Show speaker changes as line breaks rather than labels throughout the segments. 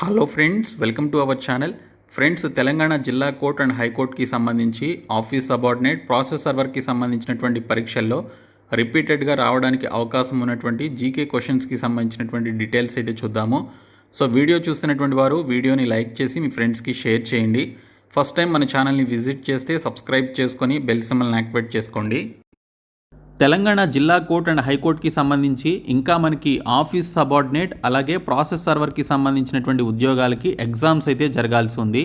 Hello friends, welcome to our channel. Friends, Telangana జిల్లా court and హైకోర్టుకి సంబంధించి ఆఫీస్ సబార్డినేట్ ప్రాసెస్ సర్వర్కి సంబంధించినటువంటి పరీక్షల్లో రిపీటెడ్గా రావడానికి అవకాశం ఉన్నటువంటి జీకే క్వశ్చన్స్కి సంబంధించినటువంటి డీటెయిల్స్ అయితే చూద్దాము. సో వీడియో చూస్తున్నటువంటి వారు వీడియోని లైక్ చేసి మీ ఫ్రెండ్స్కి షేర్ చేయండి. ఫస్ట్ టైం మన ఛానల్ని విజిట్ చేస్తే సబ్స్క్రైబ్ చేసుకొని బెల్ సింబల్ని యాక్టివేట్ చేసుకోండి. తెలంగాణ జిల్లా కోర్ట్ అండ్ హైకోర్టుకి సంబంధించి ఇంకా మనకి ఆఫీస్ సబార్డినేట్ అలాగే ప్రాసెస్ సర్వర్కి సంబంధించినటువంటి ఉద్యోగాలకి ఎగ్జామ్స్ అయితే జరగాల్సి ఉంది.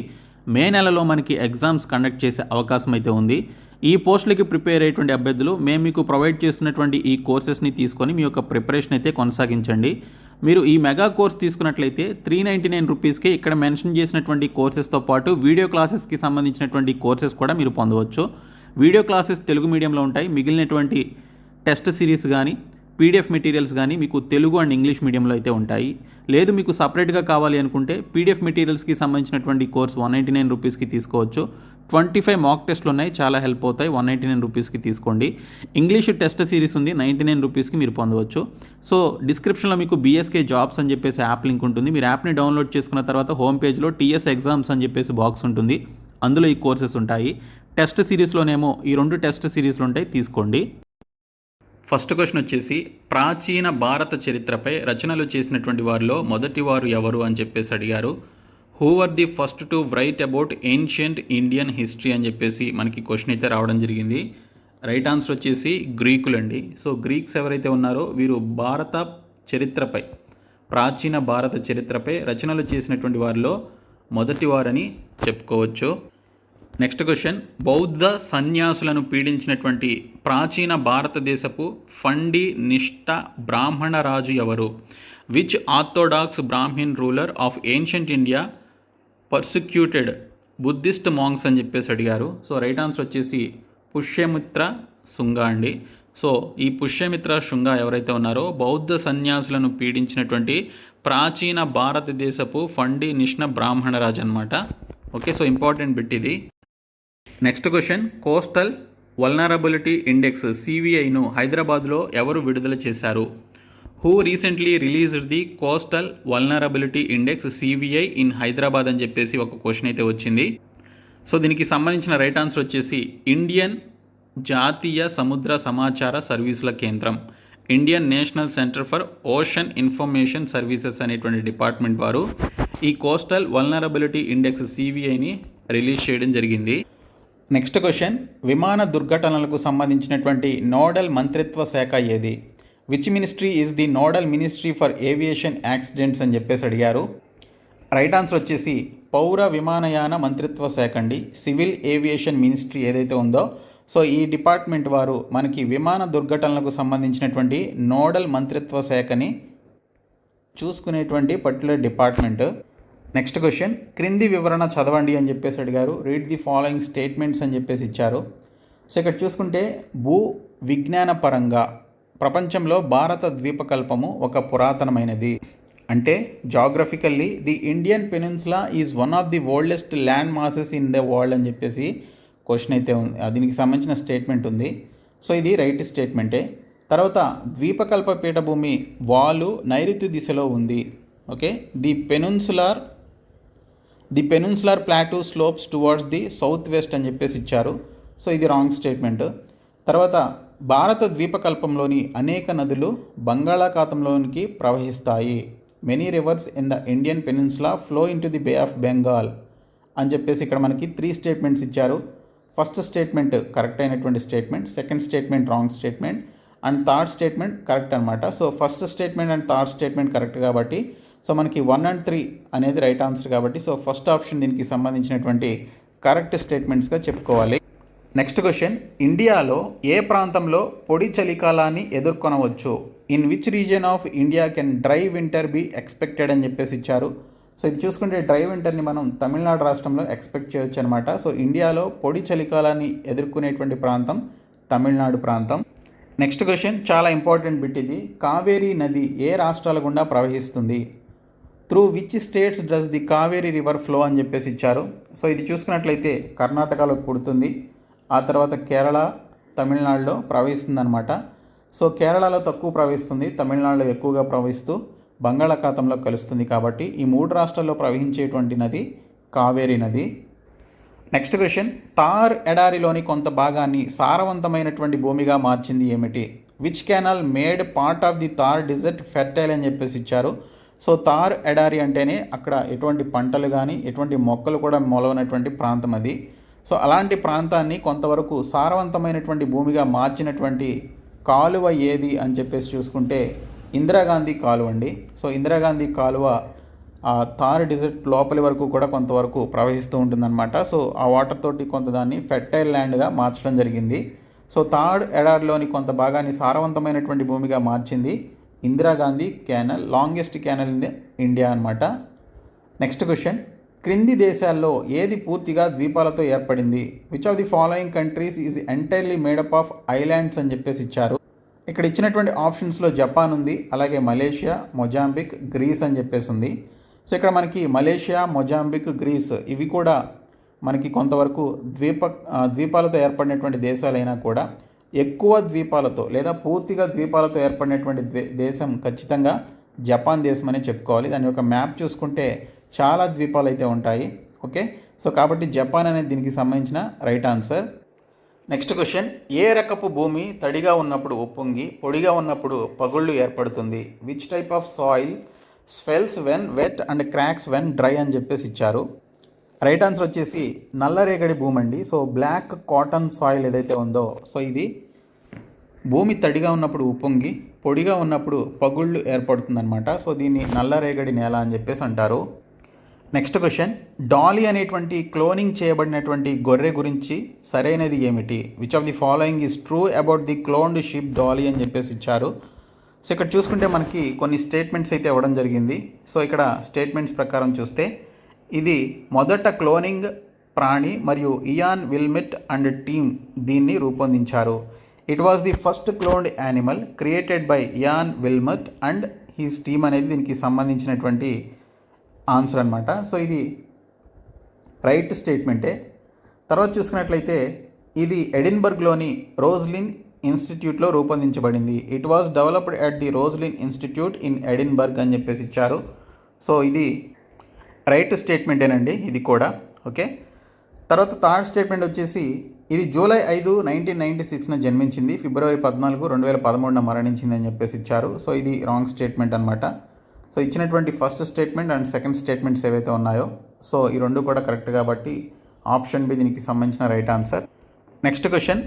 మే నెలలో మనకి ఎగ్జామ్స్ కండక్ట్ చేసే అవకాశం అయితే ఉంది. ఈ పోస్టులకి ప్రిపేర్ అయ్యేటువంటి అభ్యర్థులు మేము మీకు ప్రొవైడ్ చేస్తున్నటువంటి ఈ కోర్సెస్ని తీసుకొని మీ యొక్క ప్రిపరేషన్ అయితే కొనసాగించండి. మీరు ఈ మెగా కోర్స్ తీసుకున్నట్లయితే 399 రూపీస్కి ఇక్కడ మెన్షన్ చేసినటువంటి కోర్సెస్తో పాటు వీడియో క్లాసెస్కి సంబంధించినటువంటి కోర్సెస్ కూడా మీరు పొందవచ్చు. వీడియో క్లాసెస్ తెలుగు మీడియంలో ఉంటాయి. మిగిలినటువంటి టెస్ట్ సిరీస్ కానీ పీడిఎఫ్ మెటీరియల్స్ కానీ మీకు తెలుగు అండ్ ఇంగ్లీష్ మీడియంలో అయితే ఉంటాయి. లేదు మీకు సపరేట్గా కావాలి అనుకుంటే పీడిఎఫ్ మెటీరియల్స్కి సంబంధించినటువంటి కోర్స్ 199 రూపీస్కి తీసుకోవచ్చు. 25 మాక్ టెస్ట్లు ఉన్నాయి, చాలా హెల్ప్ అవుతాయి. 199 రూపీస్కి తీసుకోండి. ఇంగ్లీష్ టెస్ట్ సిరీస్ ఉంది, 99 రూపీస్కి మీరు పొందవచ్చు. సో డిస్క్రిప్షన్లో మీకు బీఎస్కే జాబ్స్ అని చెప్పేసి యాప్ లింక్ ఉంటుంది. మీరు యాప్ని డౌన్లోడ్ చేసుకున్న తర్వాత హోమ్ పేజ్లో టీఎస్ ఎగ్జామ్స్ అని చెప్పేసి బాక్స్ ఉంటుంది. అందులో ఈ కోర్సెస్ ఉంటాయి. టెస్ట్ సిరీస్లోనేమో ఈ 2 టెస్ట్ సిరీస్లు ఉంటాయి, తీసుకోండి. ఫస్ట్ క్వశ్చన్ వచ్చేసి, ప్రాచీన భారత చరిత్రపై రచనలు చేసినటువంటి వారిలో మొదటి వారు ఎవరు అని చెప్పేసి అడిగారు. Who are the first to write about ancient Indian history అని చెప్పేసి మనకి క్వశ్చన్ అయితే రావడం జరిగింది. రైట్ ఆన్సర్ వచ్చేసి గ్రీకులండి. సో గ్రీక్స్ ఎవరైతే ఉన్నారో వీరు భారత చరిత్రపై, ప్రాచీన భారత చరిత్రపై రచనలు చేసినటువంటి వారిలో మొదటి వారని చెప్పుకోవచ్చు. నెక్స్ట్ క్వశ్చన్, బౌద్ధ సన్యాసులను పీడించినటువంటి ప్రాచీన భారతదేశపు ఫండి నిష్ఠ బ్రాహ్మణ రాజు ఎవరు? Which orthodox Brahmin ruler of ancient India persecuted Buddhist monks అని చెప్పేసి అడిగారు. సో రైట్ ఆన్సర్ వచ్చేసి పుష్యమిత్ర శుంగ అండి. సో ఈ పుష్యమిత్ర శుంగ ఎవరైతే ఉన్నారో బౌద్ధ సన్యాసులను పీడించినటువంటి ప్రాచీన భారతదేశపు ఫండి నిష్ణ బ్రాహ్మణ రాజు అనమాట. ఓకే, సో ఇంపార్టెంట్ బిట్ ఇది. Next question, coastal vulnerability index సివిఐను హైదరాబాద్లో ఎవరు విడుదల చేశారు? Who recently released the coastal vulnerability index CVI in Hyderabad అని చెప్పేసి ఒక క్వశ్చన్ అయితే వచ్చింది. సో దీనికి సంబంధించిన రైట్ ఆన్సర్ వచ్చేసి ఇండియన్ జాతీయ సముద్ర సమాచార సర్వీసుల కేంద్రం, Indian national centre for ocean information services అనేటువంటి డిపార్ట్మెంట్ వారు ఈ కోస్టల్ వల్నరబిలిటీ ఇండెక్స్ సివిఐని రిలీజ్ చేయడం జరిగింది. నెక్స్ట్ క్వశ్చన్, విమాన దుర్ఘటనలకు సంబంధించినటువంటి నోడల్ మంత్రిత్వ శాఖ ఏది? Which ministry is the nodal ministry for aviation accidents అని చెప్పేసి అడిగారు. రైట్ ఆన్సర్ వచ్చేసి పౌర విమానయాన మంత్రిత్వ శాఖ అండి. సివిల్ ఏవియేషన్ మినిస్ట్రీ ఏదైతే ఉందో, సో ఈ డిపార్ట్మెంట్ వారు మనకి విమాన దుర్ఘటనలకు సంబంధించినటువంటి నోడల్ మంత్రిత్వ శాఖని చూసుకునేటువంటి పర్టికులర్ డిపార్ట్మెంట్. నెక్స్ట్ క్వశ్చన్, క్రింది వివరణ చదవండి అని చెప్పేసి అడిగారు. రీడ్ ది ఫాలోయింగ్ స్టేట్మెంట్స్ అని చెప్పేసి ఇచ్చారు. సో ఇక్కడ చూసుకుంటే భూ విజ్ఞాన పరంగా ప్రపంచంలో భారత ద్వీపకల్పము ఒక పురాతనమైనది. అంటే geographically the Indian peninsula is one of the oldest land masses in the world అని చెప్పేసి క్వశ్చన్ అయితే ఉంది. దీనికి సంబంధించిన స్టేట్మెంట్ ఉంది. సో ఇది రైట్ స్టేట్మెంటే. తర్వాత ద్వీపకల్ప పీఠభూమి వాలు నైరుతి దిశలో ఉంది. Okay, the peninsular plateau slopes towards the south west అని చెప్పేసి ఇచ్చారు. సో ఇది రాంగ్ స్టేట్మెంట్. తర్వాత భారత ద్వీపకల్పంలోని అనేక నదులు బంగాళాఖాతంలోనికి ప్రవహిస్తాయి. Many rivers in the Indian peninsula flow into the Bay of Bengal అని చెప్పేసి ఇక్కడ మనకి 3 స్టేట్మెంట్స్ ఇచ్చారు. ఫస్ట్ స్టేట్మెంట్ కరెక్ట్ అయినటువంటి statement, second statement wrong statement and third statement correct అనమాట. So first statement and third statement correct కాబట్టి so మనకి 1 and 3 అనేది రైట్ ఆన్సర్ కాబట్టి సో ఫస్ట్ ఆప్షన్ దీనికి సంబంధించినటువంటి కరెక్ట్ స్టేట్మెంట్స్గా చెప్పుకోవాలి. నెక్స్ట్ క్వశ్చన్, ఇండియాలో ఏ ప్రాంతంలో పొడి చలికాలాన్ని ఎదుర్కొనవచ్చు? In which region of India can dry winter be expected అని చెప్పేసి ఇచ్చారు. సో ఇది చూసుకుంటే డ్రై వింటర్ని మనం తమిళనాడు రాష్ట్రంలో ఎక్స్పెక్ట్ చేయొచ్చు అనమాట. సో ఇండియాలో పొడి చలికాలాన్ని ఎదుర్కొనేటువంటి ప్రాంతం తమిళనాడు ప్రాంతం. నెక్స్ట్ క్వశ్చన్ చాలా ఇంపార్టెంట్ బిట్ ఇది. కావేరీ నది ఏ రాష్ట్రాల గుండా ప్రవహిస్తుంది? Through which states does the Kaveri river flow అని చెప్పేసి ఇచ్చారు. సో ఇది చూసుకున్నట్లయితే కర్ణాటకలో పుడుతుంది, ఆ తర్వాత కేరళ తమిళనాడులో ప్రవహిస్తుంది అనమాట. సో కేరళలో తక్కువ ప్రవహిస్తుంది, తమిళనాడులో ఎక్కువగా ప్రవహిస్తూ బంగాళాఖాతంలో కలుస్తుంది కాబట్టి ఈ 3 రాష్ట్రాల్లో ప్రవహించేటువంటి నది కావేరీ నది. నెక్స్ట్ క్వశ్చన్, థార్ ఎడారిలోని కొంత భాగాన్ని సారవంతమైనటువంటి భూమిగా మార్చింది ఏమిటి? Which canal made part of the Thar desert fertile అని చెప్పేసి ఇచ్చారు. సో థార్ ఎడారి అంటేనే అక్కడ ఎటువంటి పంటలు కానీ ఎటువంటి మొక్కలు కూడా మొలవనటువంటి ప్రాంతం అది. సో అలాంటి ప్రాంతాన్ని కొంతవరకు సారవంతమైనటువంటి భూమిగా మార్చినటువంటి కాలువ ఏది అని చెప్పేసి చూసుకుంటే ఇందిరాగాంధీ కాలువ అండి. సో ఇందిరాగాంధీ కాలువ ఆ థార్ డిజర్ట్ లోపలి వరకు కూడా కొంతవరకు ప్రవహిస్తూ ఉంటుందన్నమాట. సో ఆ వాటర్ తోటి కొంత దాన్ని ఫెర్టైల్ ల్యాండ్గా మార్చడం జరిగింది. సో థార్ ఎడారిలోని కొంత భాగాన్ని సారవంతమైనటువంటి భూమిగా మార్చింది Indira Gandhi canal, longest canal in India అనమాట. నెక్స్ట్ క్వశ్చన్, క్రింది దేశాల్లో ఏది పూర్తిగా ద్వీపాలతో ఏర్పడింది? Which of the following countries is entirely made up of islands అని చెప్పేసి ఇచ్చారు. ఇక్కడ ఇచ్చినటువంటి ఆప్షన్స్లో జపాన్ ఉంది, అలాగే మలేషియా, మొజాంబిక్, గ్రీస్ అని చెప్పేసి ఉంది. సో ఇక్కడ మనకి మలేషియా, మొజాంబిక్, గ్రీస్ ఇవి కూడా మనకి కొంతవరకు ద్వీపాలతో ఏర్పడినటువంటి దేశాలైనా కూడా ఎక్కువ ద్వీపాలతో లేదా పూర్తిగా ద్వీపాలతో ఏర్పడినటువంటి దేశం ఖచ్చితంగా జపాన్ దేశం అనే చెప్పుకోవాలి. దాని యొక్క మ్యాప్ చూసుకుంటే చాలా ద్వీపాలు అయితే ఉంటాయి. ఓకే, సో కాబట్టి జపాన్ అనేది దీనికి సంబంధించిన రైట్ ఆన్సర్. నెక్స్ట్ క్వశ్చన్, ఏ రకపు భూమి తడిగా ఉన్నప్పుడు ఉప్పొంగి పొడిగా ఉన్నప్పుడు పగుళ్ళు ఏర్పడుతుంది? Which type of soil swells when wet and cracks when dry అని చెప్పేసి ఇచ్చారు. రైట్ ఆన్సర్ వచ్చేసి నల్లరేగడి భూమి అండి. సో బ్లాక్ కాటన్ సాయిల్ ఏదైతే ఉందో సో ఇది భూమి తడిగా ఉన్నప్పుడు ఉప్పొంగి పొడిగా ఉన్నప్పుడు పగుళ్ళు ఏర్పడుతుందన్నమాట. సో దీన్ని నల్లరేగడి నేల అని చెప్పేసి అంటారు. నెక్స్ట్ క్వశ్చన్, డాలీ అనేటువంటి క్లోనింగ్ చేయబడినటువంటి గొర్రె గురించి సరైనది ఏమిటి? Which of the following is true about the cloned sheep Dolly అని చెప్పేసి ఇచ్చారు. సో ఇక్కడ చూసుకుంటే మనకి కొన్ని స్టేట్మెంట్స్ అయితే ఇవ్వడం జరిగింది. సో ఇక్కడ స్టేట్మెంట్స్ ప్రకారం చూస్తే ఇది మొదట క్లోనింగ్ ప్రాణి మరియు ఇయాన్ విల్మిట్ అండ్ టీమ్ దీన్ని రూపొందించారు. It was the first cloned animal created by Ian Wilmut and his team అనేది దీనికి సంబంధించినటువంటి ఆన్సర్ అనమాట. సో ఇది రైట్ స్టేట్మెంటే. తర్వాత చూసుకున్నట్లయితే ఇది ఎడిన్బర్గ్లోని రోజ్లిన్ ఇన్స్టిట్యూట్లో రూపొందించబడింది. It was developed at the Roslin institute in Edinburgh అని చెప్పేసి ఇచ్చారు. సో ఇది రైట్ స్టేట్మెంటేనండి ఇది కూడా. ఓకే, తర్వాత థర్డ్ స్టేట్మెంట్ వచ్చేసి ఇది జూలై 5, 1996న జన్మించింది, ఫిబ్రవరి 14, 2013న మరణించింది అని చెప్పేసి ఇచ్చారు. సో ఇది రాంగ్ స్టేట్మెంట్ అనమాట. సో ఇచ్చినటువంటి first statement and second statements ఏవైతే ఉన్నాయో సో ఈ రెండు కూడా కరెక్ట్ కాబట్టి ఆప్షన్ బి దీనికి సంబంధించిన రైట్ ఆన్సర్. నెక్స్ట్ క్వశ్చన్,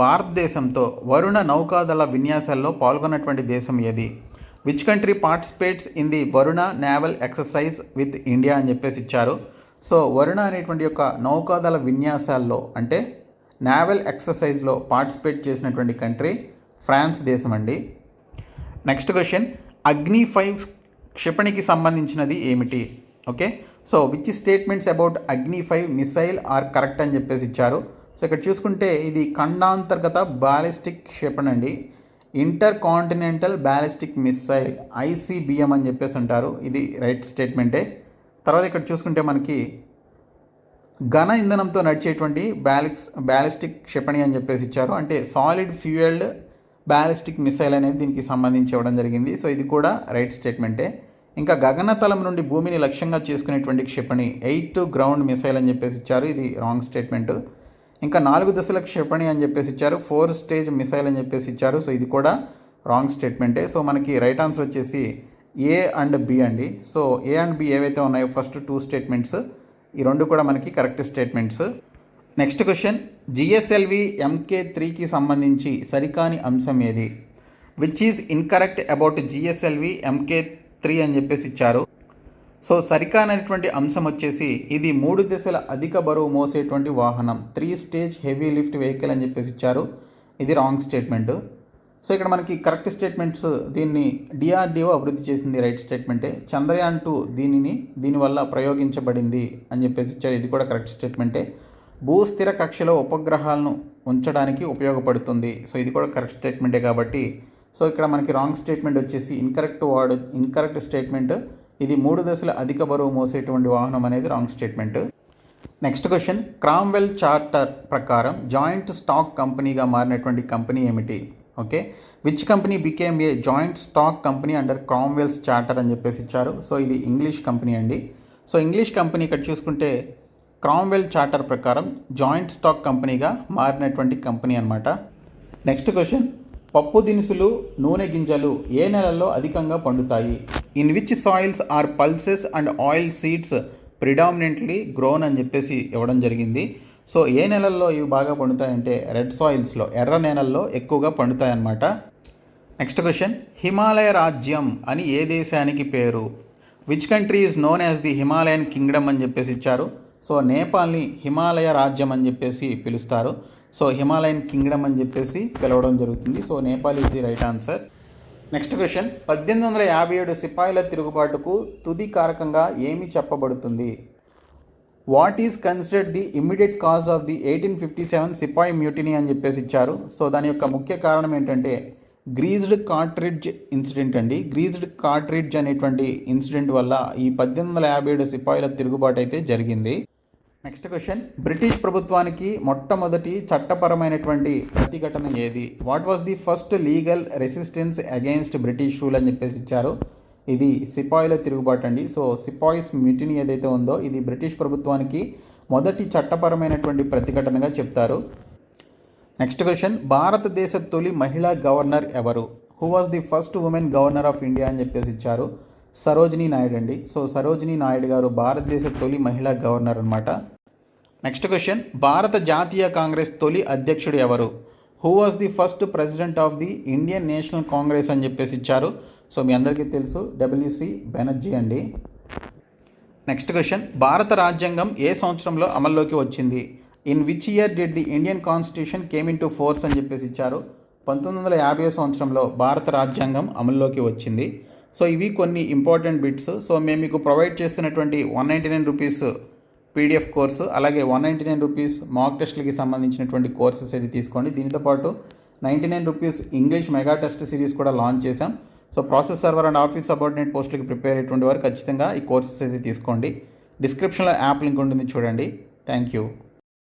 భారతదేశంతో వరుణ నౌకాదళ విన్యాసాల్లో పాల్గొన్నటువంటి దేశం ఏది? Which country participates in the Varuna naval exercise with India అని చెప్పేసి ఇచ్చారు. సో వరుణ అనేటువంటి యొక్క నౌకాదళ విన్యాసాల్లో అంటే నేవల్ ఎక్సర్సైజ్లో పార్టిసిపేట్ చేసినటువంటి కంట్రీ ఫ్రాన్స్ దేశం అండి. నెక్స్ట్ క్వశ్చన్, అగ్ని 5 క్షిపణికి సంబంధించినది ఏమిటి? Okay, so which statements about అగ్ని 5 మిసైల్ ఆర్ కరెక్ట్ అని చెప్పేసి ఇచ్చారు. సో ఇక్కడ చూసుకుంటే ఇది ఖండాంతర్గత బ్యాలిస్టిక్ క్షిపణి అండి, inter continental ballistic missile ICBM అని చెప్పేసి అంటారు. ఇది రైట్ స్టేట్మెంటే. తర్వాత ఇక్కడ చూసుకుంటే మనకి ఘన ఇంధనంతో నడిచేటువంటి బ్యాలిస్టిక్ క్షిపణి అని చెప్పేసి ఇచ్చారు. అంటే సాలిడ్ ఫ్యూయల్డ్ బ్యాలిస్టిక్ మిసైల్ అనేది దీనికి సంబంధించి ఇవ్వడం జరిగింది. సో ఇది కూడా రైట్ స్టేట్మెంటే. ఇంకా గగనతలం నుండి భూమిని లక్ష్యంగా చేసుకునేటువంటి క్షిపణి 8 గ్రౌండ్ మిసైల్ అని చెప్పేసి ఇచ్చారు. ఇది రాంగ్ స్టేట్మెంట్. ఇంకా 4 దశల క్షిపణి అని చెప్పేసి ఇచ్చారు. 4 స్టేజ్ మిసైల్ అని చెప్పేసి ఇచ్చారు. సో ఇది కూడా రాంగ్ స్టేట్మెంటే. సో మనకి రైట్ ఆన్సర్ వచ్చేసి A అండ్ B అండి. సో A అండ్ B ఏవైతే ఉన్నాయో ఫస్ట్ 2 స్టేట్మెంట్స్ ఈ రెండు కూడా మనకి correct statements. Next question, GSLV MK3కి సంబంధించి సరికాని అంశం ఏది? Which is incorrect about GSLV MK3 అని చెప్పేసి ఇచ్చారు. సో సరికానటువంటి అంశం వచ్చేసి ఇది 3 దశల అధిక బరువు మోసేటువంటి వాహనం, 3 స్టేజ్ హెవీ లిఫ్ట్ వెహికల్ అని చెప్పేసి ఇచ్చారు. ఇది రాంగ్ స్టేట్మెంట్. సో ఇక్కడ మనకి కరెక్ట్ స్టేట్మెంట్స్ దీన్ని DRDO అభివృద్ధి చేసింది, రైట్ స్టేట్మెంటే. చంద్రయాన్ 2 దీనివల్ల ప్రయోగించబడింది అని చెప్పేసి ఇచ్చారు. ఇది కూడా కరెక్ట్ స్టేట్మెంటే. భూస్థిర కక్షలో ఉపగ్రహాలను ఉంచడానికి ఉపయోగపడుతుంది. సో ఇది కూడా కరెక్ట్ స్టేట్మెంటే కాబట్టి సో ఇక్కడ మనకి రాంగ్ స్టేట్మెంట్ వచ్చేసి ఇన్కరెక్ట్ స్టేట్మెంట్. ఇది 3 దశల అధిక బరువు మోసేటువంటి వాహనం అనేది wrong statement. Next question, Cromwell charter ప్రకారం జాయింట్ స్టాక్ కంపెనీగా మారినటువంటి కంపెనీ ఏమిటి? Okay. Which company became a joint stock company under Cromwell's charter అని చెప్పేసి ఇచ్చారు. సో ఇది ఇంగ్లీష్ కంపెనీ అండి. సో ఇంగ్లీష్ కంపెనీ ఇక్కడ చూసుకుంటే క్రామ్వెల్ చార్టర్ ప్రకారం జాయింట్ స్టాక్ కంపెనీగా మారినటువంటి కంపెనీ అనమాట. నెక్స్ట్ క్వశ్చన్, పప్పు దినుసులు, నూనె గింజలు ఏ నెలల్లో అధికంగా పండుతాయి? In which soils are pulses and oil seeds predominantly grown అని చెప్పేసి ఇవ్వడం జరిగింది. సో ఏ నెలల్లో ఇవి బాగా పండుతాయంటే రెడ్ సాయిల్స్లో, ఎర్ర నేలల్లో ఎక్కువగా పండుతాయి అన్నమాట. నెక్స్ట్ క్వశ్చన్, హిమాలయ రాజ్యం అని ఏ దేశానికి పేరు? Which country is known as the Himalayan Kingdom అని చెప్పేసి ఇచ్చారు. సో నేపాల్ని హిమాలయ రాజ్యం అని చెప్పేసి పిలుస్తారు. సో హిమాలయన్ కింగ్డమ్ అని చెప్పేసి పిలవడం జరుగుతుంది. So Nepal is the right answer. Next question, 1857 సిపాయిల తిరుగుబాటుకు తుది కారకంగా ఏమి చెప్పబడుతుంది? What is considered the immediate cause of the 1857 sepoy mutiny అని చెప్పేసి ఇచ్చారు. సో దాని యొక్క ముఖ్య కారణం ఏంటంటే గ్రీజ్డ్ కార్ట్రిడ్జ్ ఇన్సిడెంట్ అండి. గ్రీజ్డ్ కార్ట్రిడ్జ్ అనేటువంటి ఇన్సిడెంట్ వల్ల ఈ 1857 సిపాయిల తిరుగుబాటు అయితే జరిగింది. నెక్స్ట్ క్వశ్చన్, బ్రిటిష్ ప్రభుత్వానికి మొట్టమొదటి చట్టపరమైనటువంటి ప్రతిఘటన ఏది? What was the first legal resistance against British rule అని చెప్పేసి ఇచ్చారు. ఇది సిపాయిల తిరుగుబాటు అండి. సో సిపాయిస్ మ్యూటినీ ఏదైతే ఉందో ఇది బ్రిటిష్ ప్రభుత్వానికి మొదటి చట్టపరమైనటువంటి ప్రతిఘటనగా చెప్తారు. నెక్స్ట్ క్వశ్చన్, భారతదేశ తొలి మహిళా గవర్నర్ ఎవరు? Who was the first women governor of India అని చెప్పేసి ఇచ్చారు. సరోజినీ నాయుడు అండి. సో సరోజినీ నాయుడు గారు భారతదేశ తొలి మహిళా గవర్నర్ అనమాట. నెక్స్ట్ క్వశ్చన్, భారత జాతీయ కాంగ్రెస్ తొలి అధ్యక్షుడు ఎవరు? Who was the first president of the Indian national Congress అని చెప్పేసి ఇచ్చారు. సో మీ అందరికీ తెలుసు, డబ్ల్యూసి బెనర్జీ అండి. నెక్స్ట్ క్వశ్చన్, భారత రాజ్యాంగం ఏ సంవత్సరంలో అమల్లోకి వచ్చింది? In which year did the Indian constitution came in to force అని చెప్పేసి ఇచ్చారు. 1950 సంవత్సరంలో భారత రాజ్యాంగం అమల్లోకి వచ్చింది. సో ఇవి కొన్ని ఇంపార్టెంట్ బిట్స్. సో మేము మీకు ప్రొవైడ్ చేస్తున్నటువంటి 199 రూపీస్ పీడిఎఫ్ కోర్సు, అలాగే 199 రూపీస్ మాక్ టెస్ట్లకి సంబంధించినటువంటి కోర్సెస్ అయితే తీసుకోండి. దీనితో పాటు 99 rupees English mega test series కూడా లాంచ్ చేశాం. So process server and office subordinate పోస్టులకి ప్రిపేర్ అయ్యేటువంటి వారు ఖచ్చితంగా ఈ కోర్సెస్ అయితే తీసుకోండి. డిస్క్రిప్షన్లో యాప్ లింక్ ఉంటుంది, చూడండి. Thank you.